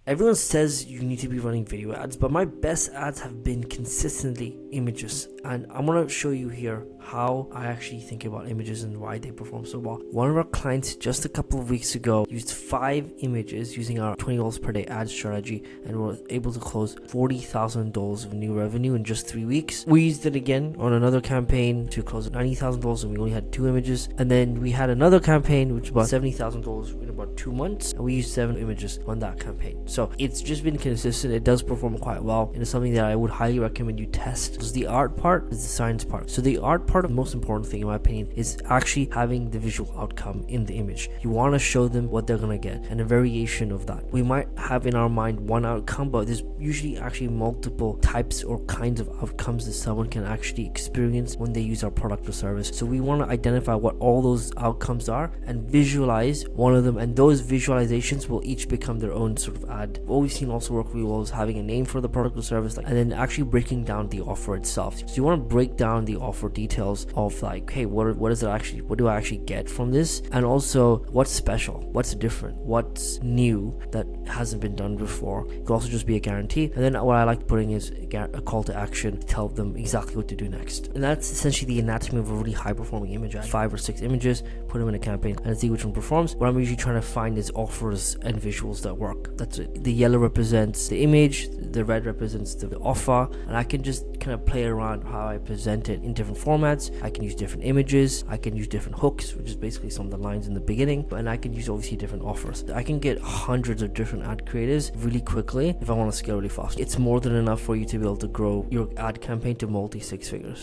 Everyone says you need to be running video ads, but my best ads have been consistently images. And I'm going to show you here how I actually think about images and why they perform so well. One of our clients just a couple of weeks ago used 5 images using our $20 per day ad strategy and were able to close $40,000 of new revenue in just 3 weeks. We used it again on another campaign to close $90,000 and we only had 2 images. And then we had another campaign which was about $70,000 in about 2 months, and we used 7 images on that campaign. So it's just been consistent. It does perform quite well, and it's something that I would highly recommend you test. Because the art part is the science part. So the art part, the most important thing in my opinion, is actually having the visual outcome in the image. You want to show them what they're gonna get and a variation of that. We might have in our mind one outcome, but there's usually actually multiple types or kinds of outcomes that someone can actually experience when they use our product or service. So we want to identify what all those outcomes are and visualize one of them, and those visualizations will each become their own sort of ad. What we've seen also work really well is having a name for the product or service, and then actually breaking down the offer itself. So you want to break down the offer details of like, hey, what is it actually, what do I actually get from this, and also what's special, what's different, what's new that hasn't been done before. It could also just be a guarantee, and then what I like putting is a call to action to tell them exactly what to do next. And that's essentially the anatomy of a really high performing image ad. 5 or 6 images, put them in a campaign and see which one performs. What I'm usually trying to find is offers and visuals that work. That's it. The yellow represents the image, the red represents the offer, and I can just kind of play around how I present it in different formats. I can use different images, I can use different hooks, which is basically some of the lines in the beginning, and I can use obviously different offers. I can get hundreds of different ad creatives really quickly if I want to scale really fast. It's more than enough for you to be able to grow your ad campaign to multi 6 figures.